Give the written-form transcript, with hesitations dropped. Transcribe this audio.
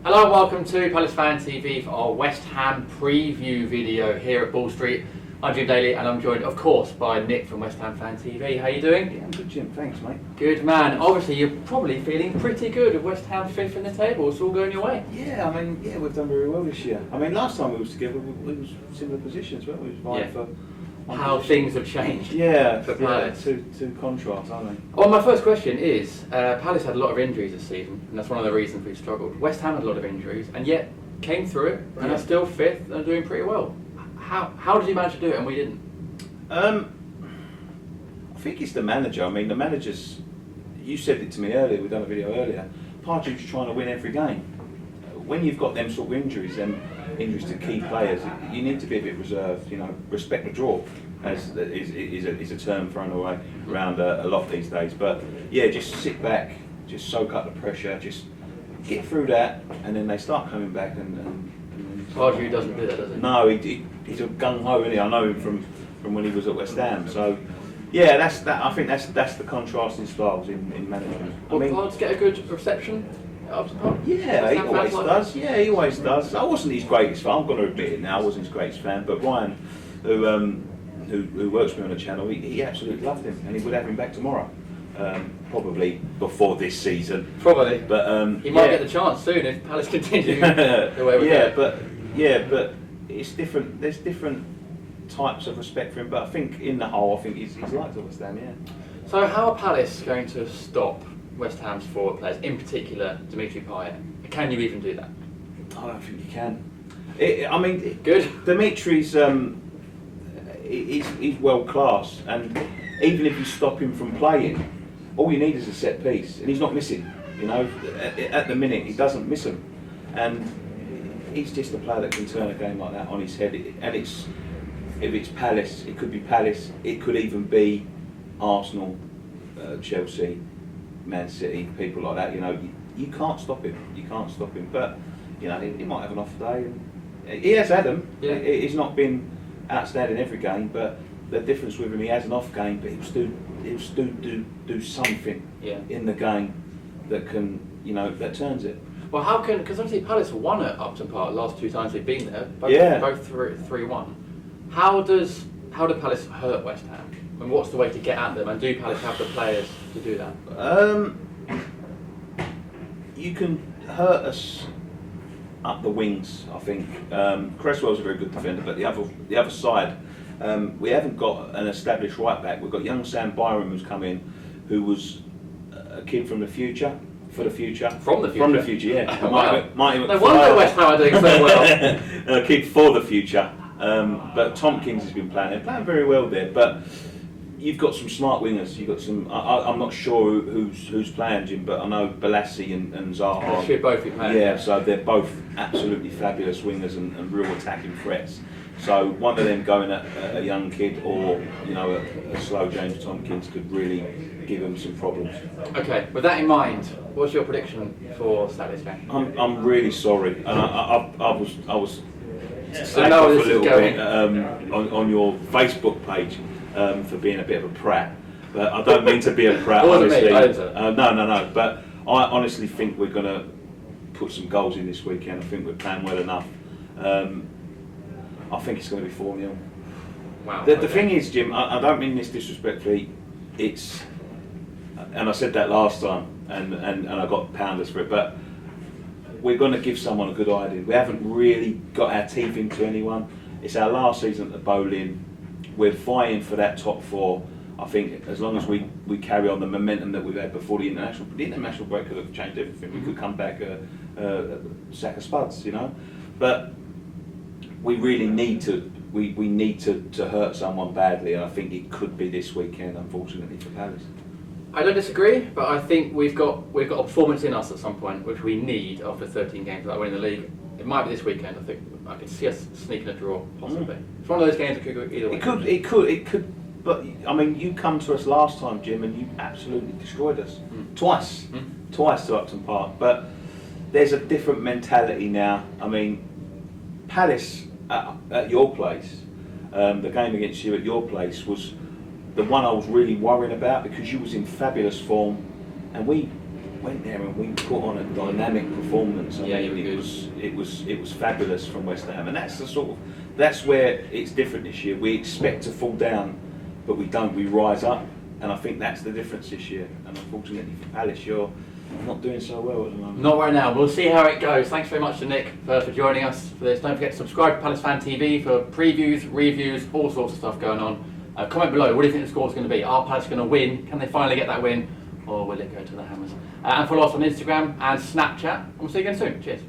Hello and welcome to PalaceFanTV for our West Ham preview video here at Ball Street. I'm Jim Daly and I'm joined of course by Nick from WestHamFanTV. How you doing? Yeah, I'm good, Jim. Thanks, mate. Good man. Obviously you're probably feeling pretty good with West Ham fifth in the table. It's all going your way. Yeah, we've done very well this year. Last time we was together, we was similar positions, weren't we? We was vying for how position. things have changed. Yeah, for Palace. two contrasts, aren't they? Well, my first question is, Palace had a lot of injuries this season, and that's one of the reasons we've struggled. West Ham had a lot of injuries, and yet came through it, and are still fifth and are doing pretty well. How did you manage to do it, and we didn't? I think it's the manager. The manager's. You said it to me earlier. We've done a video earlier. Pardew's trying to win every game. When you've got them sort of injuries, injuries to key players, you need to be a bit reserved. Respect the draw, as is a term thrown away around a lot these days. But yeah, just sit back, just soak up the pressure, just get through that, and then they start coming back. And Pardew doesn't do that, does he? No, he's a gung ho, isn't he? I know him from when he was at West Ham. So yeah, that's that. I think that's the contrasting styles in management. Will Pardew get a good reception at Upton Park? Yeah, he always does. Yeah, he always does. I wasn't his greatest fan. I'm going to admit it now. I wasn't his greatest fan, but Ryan, who works with me on the channel, he absolutely loved him, and he would have him back tomorrow. Probably before this season. Probably, but he might get the chance soon if Palace continue the way we're going. But it's different. There's different types of respect for him. But I think in the whole, I think he's liked at West Ham. Yeah. So how are Palace going to stop West Ham's forward players, in particular Dimitri Payet? Can you even do that? I don't think you can. Good. Dimitri's he's world class, and even if you stop him from playing, all you need is a set piece, and he's not missing. At the minute he doesn't miss them, and he's just a player that can turn a game like that on his head. And if it's Palace, it could be Palace. It could even be Arsenal, Chelsea, Man City, people like that. You can't stop him. You can't stop him. But he might have an off day. And he has had them. Yeah. He's not been outstanding every game, but the difference with him, he has an off game, but he'll still do something in the game that can, that turns it. Well, because obviously Palace won at Upton Park the last two times they've been there, both 3-1. How do Palace hurt West Ham? And what's the way to get at them? And do Palace have the players to do that? You can hurt us up the wings, I think. Cresswell's a very good defender, but the other side, we haven't got an established right back. We've got young Sam Byram who's come in, who was a kid from the future. For the future. From the future? From the future, yeah. Wow. No wonder West Ham are doing so well. A kid for the future. But Tompkins has been playing. They're playing very well there. But you've got some smart wingers. You've got some. I'm not sure who's playing, Jim, but I know Balassi and Zaha. They should both be playing. Yeah, so they're both absolutely fabulous wingers and real attacking threats. So one of them going at a young kid or a slow James Tompkins could really give them some problems. Okay, with that in mind, what's your prediction for Saturday's game? I'm really sorry, and I was I know this a little is going. bit on your Facebook page for being a bit of a prat, but I don't mean to be a prat. Honestly, no. But I honestly think we're going to put some goals in this weekend. I think we're playing well enough. I think it's going to be 4-0. Wow. The thing is, Jim, I don't mean this disrespectfully. And I said that last time, and I got pounders for it. But we're going to give someone a good idea. We haven't really got our teeth into anyone. It's our last season at the Bowling. We're vying for that top 4. I think as long as we carry on the momentum that we've had before the international break could have changed everything. We could come back a sack of spuds, But we really need to. We need to hurt someone badly, and I think it could be this weekend, unfortunately, for Palace. I don't disagree, but I think we've got a performance in us at some point, which we need after 13 games without winning the league. It might be this weekend. I think I can see us sneaking a draw, possibly. It's one of those games that could go either way. It could. But you come to us last time, Jim, and you absolutely destroyed us twice to Upton Park. But there's a different mentality now. Palace at your place, the game against you at your place was the one I was really worrying about because you was in fabulous form, and we went there and we put on a dynamic performance. I Yeah, mean, you were it was fabulous from West Ham, and that's where it's different this year. We expect to fall down, but we don't. We rise up, and I think that's the difference this year. And unfortunately for Palace, you're not doing so well at the moment. Not right now. We'll see how it goes. Thanks very much to Nick for joining us for this. Don't forget to subscribe to Palace Fan TV for previews, reviews, all sorts of stuff going on. Comment below, what do you think the score's going to be? Are Palace going to win? Can they finally get that win? Or will it go to the Hammers? And follow us on Instagram and Snapchat. And we'll see you again soon. Cheers.